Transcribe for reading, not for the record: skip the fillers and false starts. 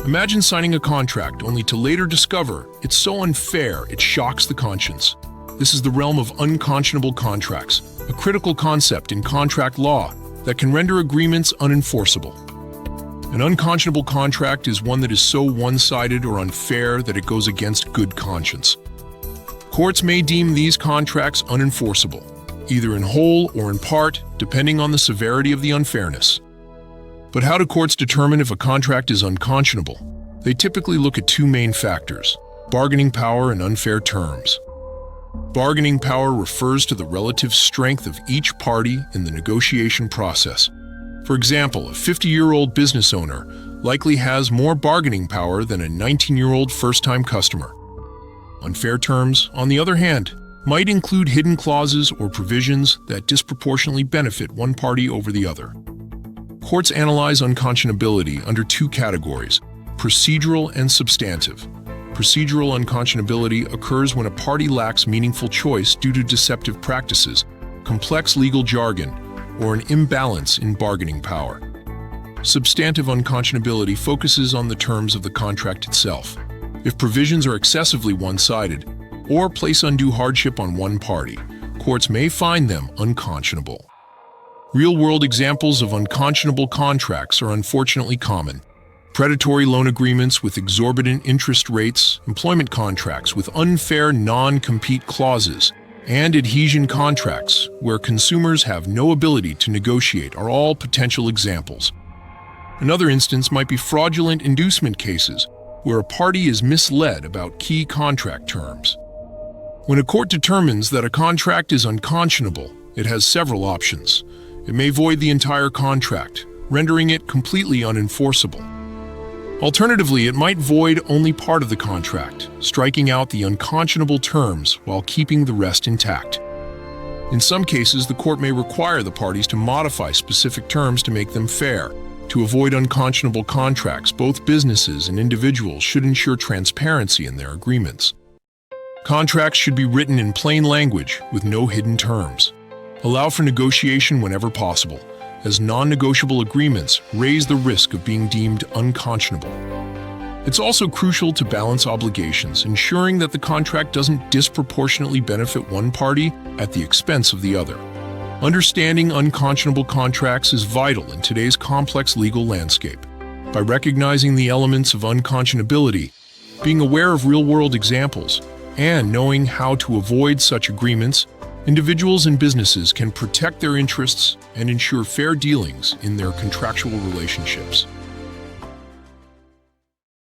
Imagine signing a contract only to later discover it's so unfair it shocks the conscience. This is the realm of unconscionable contracts, a critical concept in contract law that can render agreements unenforceable. An unconscionable contract is one that is so one-sided or unfair that it goes against good conscience. Courts may deem these contracts unenforceable, either in whole or in part, depending on the severity of the unfairness. But how do courts determine if a contract is unconscionable? They typically look at two main factors: bargaining power and unfair terms. Bargaining power refers to the relative strength of each party in the negotiation process. For example, a 50-year-old business owner likely has more bargaining power than a 19-year-old first-time customer. Unfair terms, on the other hand, might include hidden clauses or provisions that disproportionately benefit one party over the other. Courts analyze unconscionability under two categories: procedural and substantive. Procedural unconscionability occurs when a party lacks meaningful choice due to deceptive practices, complex legal jargon, or an imbalance in bargaining power. Substantive unconscionability focuses on the terms of the contract itself. If provisions are excessively one-sided or place undue hardship on one party, courts may find them unconscionable. Real-world examples of unconscionable contracts are unfortunately common. Predatory loan agreements with exorbitant interest rates, employment contracts with unfair non-compete clauses, and adhesion contracts where consumers have no ability to negotiate are all potential examples. Another instance might be fraudulent inducement cases, where a party is misled about key contract terms. When a court determines that a contract is unconscionable, it has several options. It may void the entire contract, rendering it completely unenforceable. Alternatively, it might void only part of the contract, striking out the unconscionable terms while keeping the rest intact. In some cases, the court may require the parties to modify specific terms to make them fair. To avoid unconscionable contracts, both businesses and individuals should ensure transparency in their agreements. Contracts should be written in plain language with no hidden terms. Allow for negotiation whenever possible, as non-negotiable agreements raise the risk of being deemed unconscionable. It's also crucial to balance obligations, ensuring that the contract doesn't disproportionately benefit one party at the expense of the other. Understanding unconscionable contracts is vital in today's complex legal landscape. By recognizing the elements of unconscionability, being aware of real-world examples, and knowing how to avoid such agreements, individuals and businesses can protect their interests and ensure fair dealings in their contractual relationships.